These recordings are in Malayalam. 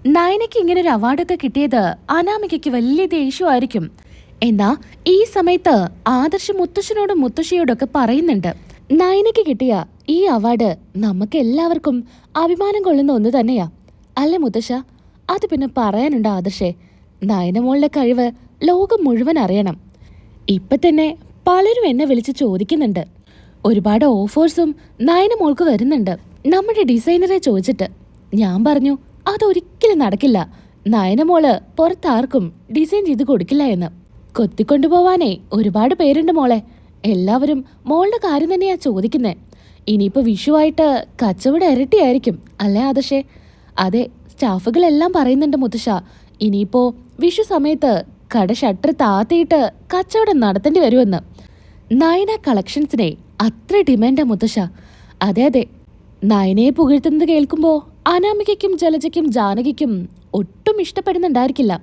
നയനയ്ക്ക് ഇങ്ങനെ ഒരു അവാർഡൊക്കെ കിട്ടിയത് അനാമികയ്ക്ക് വലിയ ദേഷ്യമായിരിക്കും. എന്നാ ഈ സമയത്ത് ആദർശ് മുത്തശ്ശനോടും മുത്തശ്ശിയോടൊക്കെ പറയുന്നുണ്ട്, നയനയ്ക്ക് കിട്ടിയ ഈ അവാർഡ് നമുക്ക് എല്ലാവർക്കും അഭിമാനം കൊള്ളുന്ന ഒന്ന് തന്നെയാ അല്ലേ മുത്തശ്ശ? അത് പിന്നെ പറയാനുണ്ട് ആദർശേ, നയനമോളുടെ കഴിവ് ലോകം മുഴുവൻ അറിയണം. ഇപ്പൊ തന്നെ പലരും എന്നെ വിളിച്ച് ചോദിക്കുന്നുണ്ട്. ഒരുപാട് ഓഫേഴ്സും നയനമോൾക്ക് വരുന്നുണ്ട് നമ്മുടെ ഡിസൈനറെ ചോദിച്ചിട്ട്. ഞാൻ പറഞ്ഞു അതൊരിക്കലും നടക്കില്ല, നയനമോള് പുറത്താർക്കും ഡിസൈൻ ചെയ്ത് കൊടുക്കില്ല എന്ന്. കൊത്തിക്കൊണ്ടുപോവാനേ ഒരുപാട് പേരുണ്ട് മോളെ, എല്ലാവരും മോളുടെ കാര്യം തന്നെയാ ചോദിക്കുന്നേ. ഇനിയിപ്പോ വിഷുവായിട്ട് കച്ചവടം ഇരട്ടിയായിരിക്കും അല്ലേ ആദർശേ? അതെ, സ്റ്റാഫുകളെല്ലാം പറയുന്നുണ്ട് മുത്തശ്ശ, ഇനിയിപ്പോ വിഷു സമയത്ത് കട ഷട്ടർ താത്തിയിട്ട് കച്ചവടം നടത്തേണ്ടി വരുമെന്ന്. നയന കളക്ഷൻസിനെ അത്ര ഡിമാൻഡാ മുത്തശ്ശ. അതെ അതെ, നയനയെ പുകഴ്ത്തുന്നത് കേൾക്കുമ്പോൾ അനാമികയ്ക്കും ജലജയ്ക്കും ജാനകിക്കും ഒട്ടും ഇഷ്ടപ്പെടുന്നുണ്ടായിരിക്കില്ല.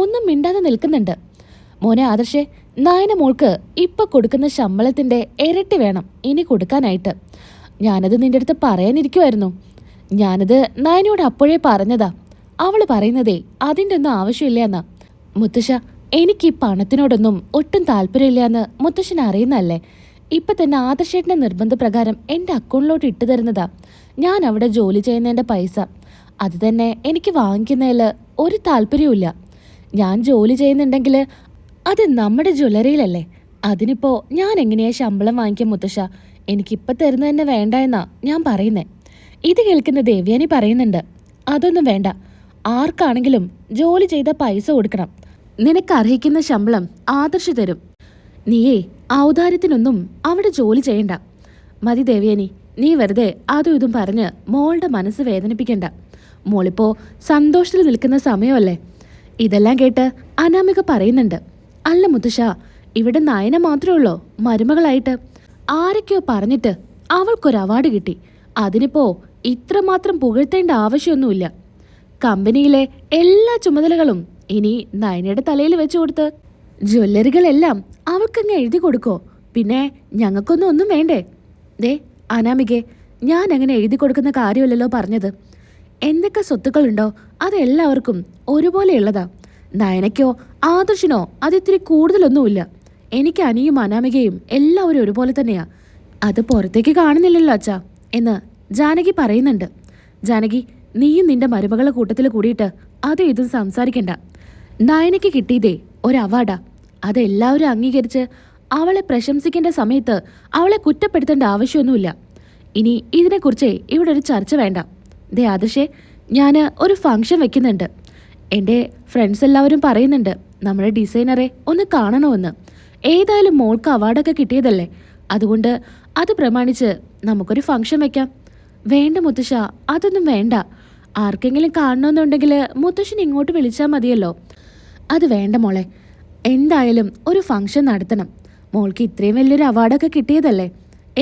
ഒന്നും മിണ്ടാതെ നിൽക്കുന്നുണ്ട്. മോനെ ആദർശേ, നയന മോൾക്ക് ഇപ്പൊ കൊടുക്കുന്ന ശമ്പളത്തിന്റെ ഇരട്ടി വേണം ഇനി കൊടുക്കാനായിട്ട്. ഞാനത് നിന്റെ അടുത്ത് പറയാനിരിക്കുമായിരുന്നു. ഞാനത് നയനയോട് അപ്പോഴേ പറഞ്ഞതാ. അവള് പറയുന്നതേ അതിൻ്റെ ഒന്നും ആവശ്യമില്ല എന്നാ. മുത്തശ്ശ, എനിക്ക് ഈ പണത്തിനോടൊന്നും ഒട്ടും താല്പര്യമില്ല എന്ന് മുത്തശ്ശൻ അറിയുന്നല്ലേ. ഇപ്പൊ തന്നെ ആദർശേട്ടന്റെ നിർബന്ധപ്രകാരം എൻ്റെ അക്കൗണ്ടിലോട്ട് ഇട്ടു തരുന്നതാ. ഞാൻ അവിടെ ജോലി ചെയ്യുന്നതിൻ്റെ പൈസ അത് തന്നെ എനിക്ക് വാങ്ങിക്കുന്നതിൽ ഒരു താല്പര്യവുമില്ല. ഞാൻ ജോലി ചെയ്യുന്നുണ്ടെങ്കിൽ അത് നമ്മുടെ ജ്വല്ലറിയിലല്ലേ, അതിനിപ്പോ ഞാൻ എങ്ങനെയാ ശമ്പളം വാങ്ങിക്കാം മുത്തശ്ശ? എനിക്കിപ്പം തരുന്നത് തന്നെ വേണ്ട എന്നാ ഞാൻ പറയുന്നേ. ഇത് കേൾക്കുന്ന ദേവ്യാനി പറയുന്നുണ്ട്, അതൊന്നും വേണ്ട, ആർക്കാണെങ്കിലും ജോലി ചെയ്ത പൈസ കൊടുക്കണം. നിനക്കർഹിക്കുന്ന ശമ്പളം ആദർശ് തരും. നീയേ ഔദാര്യത്തിനൊന്നും അവിടെ ജോലി ചെയ്യണ്ട. മതി ദേവ്യാനി, നീ വെറുതെ അതും ഇതും പറഞ്ഞ് മോളുടെ മനസ്സ് വേദനിപ്പിക്കണ്ട. മോളിപ്പോ സന്തോഷത്തിൽ നിൽക്കുന്ന സമയമല്ലേ. ഇതെല്ലാം കേട്ട് അനാമിക പറയുന്നുണ്ട്, അല്ല മുത്തശ്ശ, ഇവിടെ നയന മാത്രമേ ഉള്ളോ മരുമകളായിട്ട്? ആരൊക്കെയോ പറഞ്ഞിട്ട് അവൾക്കൊരു അവാർഡ് കിട്ടി, അതിനിപ്പോ ഇത്രമാത്രം പുകഴ്ത്തേണ്ട ആവശ്യമൊന്നുമില്ല. കമ്പനിയിലെ എല്ലാ ചുമതലകളും ഇനി നയനയുടെ തലയിൽ വെച്ചു കൊടുത്ത് ജ്വല്ലറികളെല്ലാം അവൾക്കങ്ങ് എഴുതി കൊടുക്കോ? പിന്നെ ഞങ്ങൾക്കൊന്നും ഒന്നും വേണ്ടേ? ദേ അനാമികെ, ഞാൻ അങ്ങനെ എഴുതി കൊടുക്കുന്ന കാര്യമല്ലല്ലോ പറഞ്ഞത്. എന്തൊക്കെ സ്വത്തുക്കളുണ്ടോ അതെല്ലാവർക്കും ഒരുപോലെയുള്ളതാ. നയനയ്ക്കോ ആദർശിനോ അതിത്തിരി കൂടുതലൊന്നുമില്ല. എനിക്ക് അനിയും അനാമികയും എല്ലാവരും ഒരുപോലെ തന്നെയാ. അത് പുറത്തേക്ക് കാണുന്നില്ലല്ലോ അച്ഛാ എന്ന് ജാനകി പറയുന്നുണ്ട്. ജാനകി, നീയും നിന്റെ മരുമകളെ കൂട്ടത്തിൽ കൂടിയിട്ട് അതും ഇതും സംസാരിക്കണ്ട. നയനയ്ക്ക് കിട്ടിയതേ ഒരു അവാർഡാ. അതെല്ലാവരും അംഗീകരിച്ച് അവളെ പ്രശംസിക്കേണ്ട സമയത്ത് അവളെ കുറ്റപ്പെടുത്തേണ്ട ആവശ്യമൊന്നുമില്ല. ഇനി ഇതിനെക്കുറിച്ച് ഇവിടെ ഒരു ചർച്ച വേണ്ട. ദേ ആദർശേ, ഞാൻ ഒരു ഫംഗ്ഷൻ വെക്കുന്നുണ്ട്. എൻ്റെ ഫ്രണ്ട്സ് എല്ലാവരും പറയുന്നുണ്ട് നമ്മുടെ ഡിസൈനറെ ഒന്ന് കാണണമെന്ന്. ഏതായാലും മോൾക്ക് അവാർഡൊക്കെ കിട്ടിയതല്ലേ, അതുകൊണ്ട് അത് പ്രമാണിച്ച് നമുക്കൊരു ഫംഗ്ഷൻ വെക്കാം. വേണ്ട മുത്തശ്ശ, അതൊന്നും വേണ്ട. ആർക്കെങ്കിലും കാണണമെന്നുണ്ടെങ്കിൽ മുത്തശ്ശൻ ഇങ്ങോട്ട് വിളിച്ചാൽ മതിയല്ലോ. അത് വേണ്ട മോളെ, എന്തായാലും ഒരു ഫംഗ്ഷൻ നടത്തണം. മോൾക്ക് ഇത്രയും വലിയൊരു അവാർഡൊക്കെ കിട്ടിയതല്ലേ,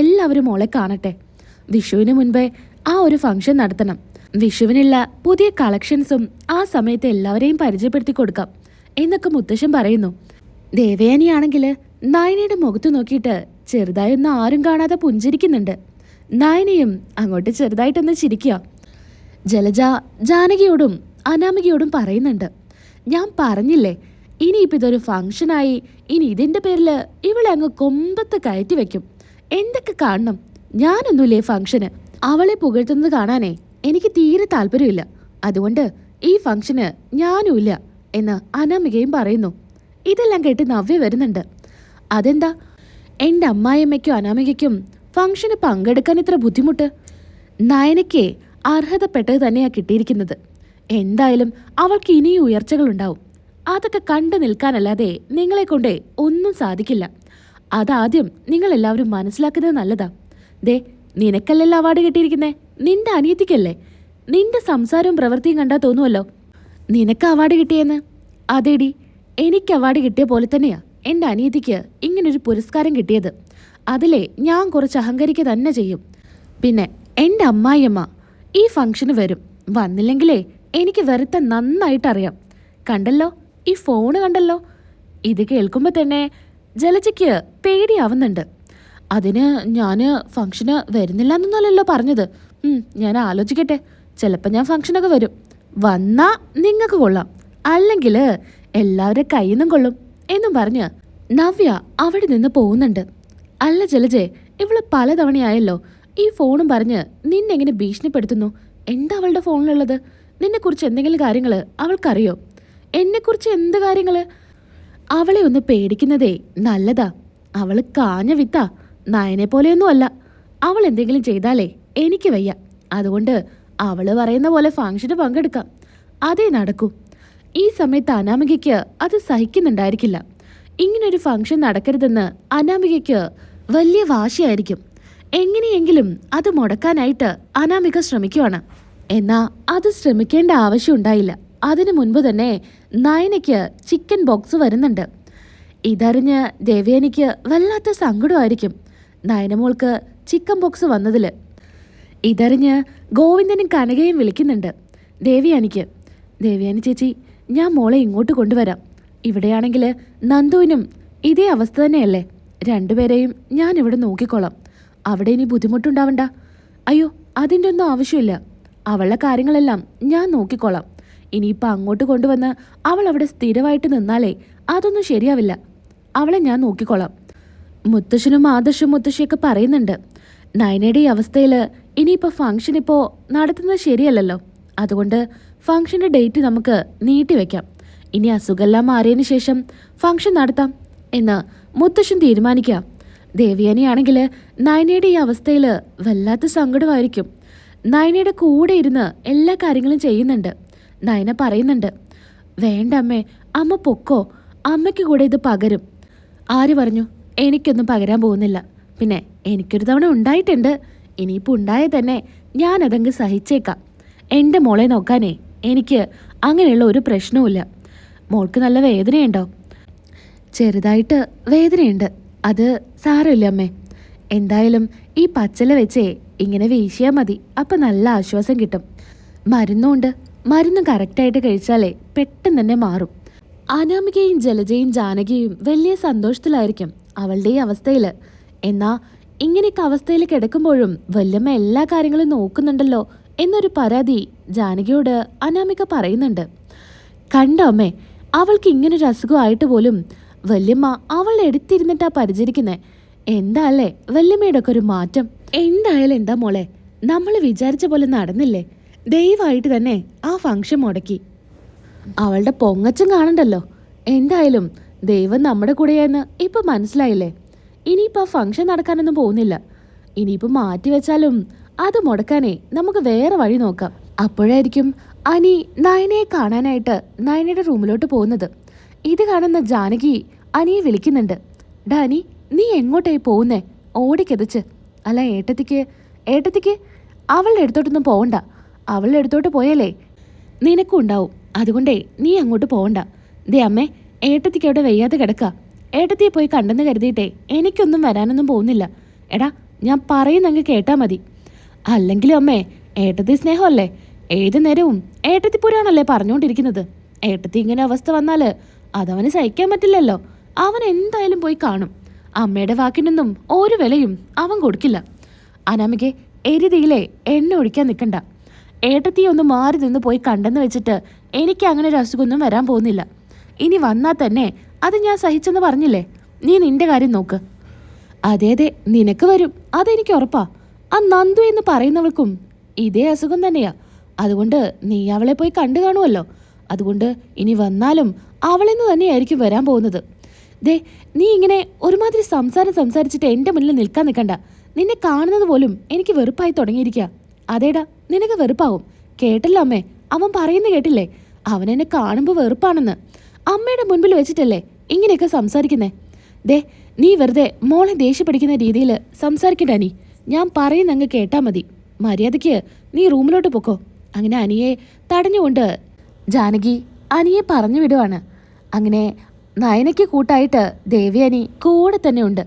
എല്ലാവരും മോളെ കാണട്ടെ. വിഷുവിന് മുൻപേ ആ ഒരു ഫംഗ്ഷൻ നടത്തണം. വിഷുവിനുള്ള പുതിയ കളക്ഷൻസും ആ സമയത്ത് എല്ലാവരെയും പരിചയപ്പെടുത്തി കൊടുക്കാം എന്നൊക്കെ മുത്തശ്ശൻ പറയുന്നു. ദേവയാനിയാണെങ്കിൽ നയനയുടെ മുഖത്ത് നോക്കിയിട്ട് ചെറുതായൊന്നും ആരും കാണാതെ പുഞ്ചിരിക്കുന്നുണ്ട്. നയനയും അങ്ങോട്ട് ചെറുതായിട്ടൊന്ന് ചിരിക്കുക. ജലജ ജാനകിയോടും അനാമികയോടും പറയുന്നുണ്ട്, ഞാൻ പറഞ്ഞില്ലേ ഇനിയിപ്പോൾ ഇതൊരു ഫംഗ്ഷനായി, ഇനി ഇതിൻ്റെ പേരിൽ ഇവളെ അങ്ങ് കൊമ്പത്ത് കയറ്റി വെക്കും. എന്തൊക്കെ കാണണം? ഞാനൊന്നുമില്ലേ ഫംഗ്ഷന്? അവളെ പുകഴ്ത്തുന്നത് കാണാനേ എനിക്ക് തീരെ താല്പര്യമില്ല. അതുകൊണ്ട് ഈ ഫംഗ്ഷന് ഞാനുമില്ല എന്ന് അനാമികയും പറയുന്നു. ഇതെല്ലാം കേട്ട് നവ്യ വരുന്നുണ്ട്. അതെന്താ എൻ്റെ അമ്മായിയമ്മയ്ക്കും അനാമികയ്ക്കും ഫംഗ്ഷന് പങ്കെടുക്കാൻ ഇത്ര ബുദ്ധിമുട്ട്? നയനയ്ക്ക് അർഹതപ്പെട്ടത് തന്നെയാണ് കിട്ടിയിരിക്കുന്നത്. എന്തായാലും അവൾക്ക് ഇനിയും ഉയർച്ചകളുണ്ടാവും. അതൊക്കെ കണ്ടു നിൽക്കാനല്ലാതെ നിങ്ങളെ കൊണ്ടേ ഒന്നും സാധിക്കില്ല. അതാദ്യം നിങ്ങളെല്ലാവരും മനസ്സിലാക്കുന്നത് നല്ലതാ. ദേ, നിനക്കല്ലല്ലോ അവാർഡ് കിട്ടിയിരിക്കുന്നേ, നിന്റെ അനിയത്തിക്കല്ലേ. നിന്റെ സംസാരവും പ്രവൃത്തിയും കണ്ടാൽ തോന്നുമല്ലോ നിനക്ക് അവാർഡ് കിട്ടിയെന്ന്. അതേടി, എനിക്ക് അവാർഡ് കിട്ടിയ പോലെ തന്നെയാ എൻ്റെ അനിയത്തിക്ക് ഇങ്ങനൊരു പുരസ്കാരം കിട്ടിയത്. അതിലെ ഞാൻ കുറച്ച് അഹങ്കരിക്കുക തന്നെ ചെയ്യും. പിന്നെ എൻ്റെ അമ്മായിയമ്മ ഈ ഫംഗ്ഷന് വരും. വന്നില്ലെങ്കിലേ എനിക്ക് വെറുതെ നന്നായിട്ടറിയാം. കണ്ടല്ലോ, ഈ ഫോണ് കണ്ടല്ലോ. ഇത് കേൾക്കുമ്പോൾ തന്നെ ജലജയ്ക്ക് പേടിയാവുന്നുണ്ട്. അതിന് ഞാൻ ഫംഗ്ഷന് വരുന്നില്ല എന്നൊന്നല്ലല്ലോ പറഞ്ഞത്. ഞാൻ ആലോചിക്കട്ടെ, ചിലപ്പോൾ ഞാൻ ഫംഗ്ഷനൊക്കെ വരും. വന്നാ നിങ്ങൾക്ക് കൊള്ളാം, അല്ലെങ്കിൽ എല്ലാവരുടെ കയ്യിൽ നിന്നും കൊള്ളും എന്നും പറഞ്ഞ് നവ്യ അവിടെ നിന്ന് പോകുന്നുണ്ട്. അല്ല ജലജെ, ഇവള് പലതവണയായല്ലോ ഈ ഫോണും പറഞ്ഞ് നിന്നെങ്ങനെ ഭീഷണിപ്പെടുത്തുന്നു. എന്താ അവളുടെ ഫോണിലുള്ളത്? നിന്നെക്കുറിച്ച് എന്തെങ്കിലും കാര്യങ്ങൾ അവൾക്കറിയോ? എന്നെക്കുറിച്ച് എന്ത് കാര്യങ്ങൾ? അവളെ ഒന്ന് പേടിക്കുന്നതേ നല്ലതാ. അവള് കാഞ്ഞ വിത്താ, നയനെ പോലെയൊന്നും അല്ല. അവൾ എന്തെങ്കിലും ചെയ്താലേ എനിക്ക് വയ്യ. അതുകൊണ്ട് അവള് പറയുന്ന പോലെ ഫംഗ്ഷന് പങ്കെടുക്കാം, അതേ നടക്കൂ. ഈ സമയത്ത് അനാമികയ്ക്ക് അത് സഹിക്കുന്നുണ്ടായിരിക്കില്ല. ഇങ്ങനൊരു ഫംഗ്ഷൻ നടക്കരുതെന്ന് അനാമികയ്ക്ക് വലിയ വാശിയായിരിക്കും. എങ്ങനെയെങ്കിലും അത് മുടക്കാനായിട്ട് അനാമിക ശ്രമിക്കുവാണ്. എന്നാ അത് ശ്രമിക്കേണ്ട ആവശ്യം ഉണ്ടായില്ല. അതിനു മുൻപ് തന്നെ നയനയ്ക്ക് ചിക്കൻ ബോക്സ് വരുന്നുണ്ട്. ഇതറിഞ്ഞ് ദേവയാനിക്ക് വല്ലാത്ത സങ്കടമായിരിക്കും നയനമോൾക്ക് ചിക്കൻ ബോക്സ് വന്നതിൽ. ഇതറിഞ്ഞ് ഗോവിന്ദനും കനകയും വിളിക്കുന്നുണ്ട് ദേവയാനിക്ക്. ദേവയാനി ചേച്ചി, ഞാൻ മോളെ ഇങ്ങോട്ട് കൊണ്ടുവരാം. ഇവിടെയാണെങ്കിൽ നന്ദുവിനും ഇതേ അവസ്ഥ തന്നെയല്ലേ. രണ്ടുപേരെയും ഞാൻ ഇവിടെ നോക്കിക്കോളാം. അവിടെ ഇനി ബുദ്ധിമുട്ടുണ്ടാവണ്ട. അയ്യോ, അതിൻ്റെ ഒന്നും ആവശ്യമില്ല. അവളുടെ കാര്യങ്ങളെല്ലാം ഞാൻ നോക്കിക്കോളാം. ഇനിയിപ്പോൾ അങ്ങോട്ട് കൊണ്ടുവന്ന് അവൾ അവിടെ സ്ഥിരമായിട്ട് നിന്നാലേ അതൊന്നും ശരിയാവില്ല. അവളെ ഞാൻ നോക്കിക്കോളാം. മുത്തശ്ശനും ആദർശും മുത്തശ്ശിയൊക്കെ പറയുന്നുണ്ട് നയനയുടെ ഈ അവസ്ഥയിൽ ഇനിയിപ്പോൾ ഫംഗ്ഷൻ ഇപ്പോൾ നടത്തുന്നത് ശരിയല്ലല്ലോ. അതുകൊണ്ട് ഫംഗ്ഷൻ്റെ ഡേറ്റ് നമുക്ക് നീട്ടിവെക്കാം. ഇനി അസുഖമെല്ലാം മാറിയതിന് ശേഷം ഫംഗ്ഷൻ നടത്താം എന്ന് മുത്തശ്ശൻ തീരുമാനിക്കാം. ദേവയാനിയാണെങ്കിൽ നയനയുടെ ഈ അവസ്ഥയിൽ വല്ലാത്ത സങ്കടമായിരിക്കും. നയനയുടെ കൂടെ ഇരുന്ന് എല്ലാ കാര്യങ്ങളും ചെയ്യുന്നുണ്ട്. നയന പറയുന്നുണ്ട്, വേണ്ട അമ്മേ, അമ്മ പൊക്കോ, അമ്മയ്ക്ക് കൂടെ ഇത് പകരും. ആര് പറഞ്ഞു? എനിക്കൊന്നും പകരാൻ പോകുന്നില്ല. പിന്നെ എനിക്കൊരു തവണ ഉണ്ടായിട്ടുണ്ട്. ഇനിയിപ്പോൾ ഉണ്ടായ തന്നെ ഞാനതങ്ങ് സഹിച്ചേക്കാം. എൻ്റെ മോളെ നോക്കാനേ എനിക്ക് അങ്ങനെയുള്ള ഒരു പ്രശ്നവുമില്ല. മോൾക്ക് നല്ല വേദനയുണ്ടോ? ചെറുതായിട്ട് വേദനയുണ്ട്. അത് സാരമില്ല അമ്മേ. എന്തായാലും ഈ പച്ചില വെച്ചേ ഇങ്ങനെ വീശിയാൽ മതി. അപ്പം നല്ല ആശ്വാസം കിട്ടും. മരുന്നുണ്ട്. മരുന്ന് കറക്റ്റായിട്ട് കഴിച്ചാലേ പെട്ടെന്ന് തന്നെ മാറും. അനാമികയും ജലജയും ജാനകിയും വലിയ സന്തോഷത്തിലായിരിക്കും അവളുടെ ഈ അവസ്ഥയിൽ. എന്നാ ഇങ്ങനെയൊക്കെ അവസ്ഥയിൽ കിടക്കുമ്പോഴും വല്യമ്മ എല്ലാ കാര്യങ്ങളും നോക്കുന്നുണ്ടല്ലോ എന്നൊരു പരാതി ജാനകിയോട് അനാമിക പറയുന്നുണ്ട്. കണ്ടോ അമ്മേ, അവൾക്ക് ഇങ്ങനൊരു അസുഖമായിട്ട് പോലും വല്യമ്മ അവളെ എടുത്തിരുന്നിട്ടാ പരിചരിക്കുന്നേ. എന്താ അല്ലേ വല്യമ്മയുടെ ഒക്കെ ഒരു മാറ്റം. എന്തായാലും എന്താ മോളെ, നമ്മൾ വിചാരിച്ച പോലെ നടന്നില്ലേ. ദയവായിട്ട് തന്നെ ആ ഫംഗ്ഷൻ മുടക്കി. അവളുടെ പൊങ്ങച്ചം കാണണ്ടല്ലോ. എന്തായാലും ദൈവം നമ്മുടെ കൂടെയെന്ന് ഇപ്പം മനസ്സിലായില്ലേ. ഇനിയിപ്പോൾ ആ ഫംഗ്ഷൻ നടക്കാനൊന്നും പോകുന്നില്ല. ഇനിയിപ്പോൾ മാറ്റി വെച്ചാലും അത് മുടക്കാനേ നമുക്ക് വേറെ വഴി നോക്കാം. അപ്പോഴായിരിക്കും അനി നയനയെ കാണാനായിട്ട് നയനയുടെ റൂമിലോട്ട് പോകുന്നത്. ഇത് കാണുന്ന ജാനകി അനിയെ വിളിക്കുന്നുണ്ട്. ഡാനി, നീ എങ്ങോട്ടായി പോകുന്നേ? ഓടിക്കെതിച്ച്. അല്ല ഏട്ടത്തിക്ക് അവളുടെ അടുത്തോട്ടൊന്നും പോകണ്ട. അവളുടെ അടുത്തോട്ട് പോയാലേ നിനക്കും ഉണ്ടാവും. അതുകൊണ്ടേ നീ അങ്ങോട്ട് പോകണ്ട. ദേ അമ്മേ, ഏട്ടത്തിക്ക് അവിടെ വയ്യാതെ കിടക്കുക. ഏട്ടത്തിയെ പോയി കണ്ടെന്ന് കരുതിയിട്ടേ എനിക്കൊന്നും വരാനൊന്നും പോകുന്നില്ല. എടാ, ഞാൻ പറയുന്നങ്ങ് കേട്ടാ മതി. അല്ലെങ്കിലും അമ്മേ, ഏട്ടത്തി സ്നേഹമല്ലേ. ഏത് നേരവും ഏട്ടത്തിപ്പുരാണല്ലേ പറഞ്ഞുകൊണ്ടിരിക്കുന്നത്. ഏട്ടത്തി ഇങ്ങനെ അവസ്ഥ വന്നാൽ അതവന് സഹിക്കാൻ പറ്റില്ലല്ലോ. അവൻ എന്തായാലും പോയി കാണും. അമ്മയുടെ വാക്കിനൊന്നും ഒരു വിലയും അവൻ കൊടുക്കില്ല. അനാമികെ, എരുതിയിലെ എണ്ണ ഒഴിക്കാൻ നിൽക്കണ്ട. ഏട്ടത്തി ഒന്ന് മാറി നിന്ന് പോയി കണ്ടെന്ന് വെച്ചിട്ട് എനിക്ക് അങ്ങനെ ഒരു അസുഖമൊന്നും വരാൻ പോകുന്നില്ല. ഇനി വന്നാൽ തന്നെ അത് ഞാൻ സഹിച്ചെന്ന് പറഞ്ഞില്ലേ. നീ നിന്റെ കാര്യം നോക്ക്. അതെ, നിനക്ക് വരും, അതെനിക്ക് ഉറപ്പാ. ആ നന്ദു എന്ന് പറയുന്നവൾക്കും ഇതേ അസുഖം തന്നെയാ. അതുകൊണ്ട് നീ അവളെ പോയി കണ്ടു കാണുമല്ലോ. അതുകൊണ്ട് ഇനി വന്നാലും അവളെന്ന് തന്നെയായിരിക്കും വരാൻ പോകുന്നത്. ദേ, നീ ഇങ്ങനെ ഒരുമാതിരി സംസാരിച്ചിട്ട് എൻ്റെ മുന്നിൽ നിൽക്കാൻ നിൽക്കണ്ട. നിന്നെ കാണുന്നത് പോലും എനിക്ക് വെറുപ്പായി തുടങ്ങിയിരിക്കുക. അതേടാ, നിനക്ക് വെറുപ്പാവും. കേട്ടല്ലോ അമ്മേ, അവൻ പറയുന്ന കേട്ടില്ലേ? അവനെന്നെ കാണുമ്പോൾ വെറുപ്പാണെന്ന്. അമ്മയുടെ മുൻപിൽ വെച്ചിട്ടല്ലേ ഇങ്ങനെയൊക്കെ സംസാരിക്കുന്നേ? ദേ, നീ വെറുതെ മോളെ ദേഷ്യപ്പെടിക്കുന്ന രീതിയിൽ സംസാരിക്കണ്ട നീ. ഞാൻ പറയുന്നങ്ങ് കേട്ടാ മതി. മര്യാദയ്ക്ക് നീ റൂമിലോട്ട് പൊക്കോ. അങ്ങനെ അനിയെ തടഞ്ഞുകൊണ്ട് ജാനകി അനിയെ പറഞ്ഞു വിടുവാണ്. അങ്ങനെ നയനയ്ക്ക് കൂട്ടായിട്ട് ദേവയാനി കൂടെ തന്നെ ഉണ്ട്.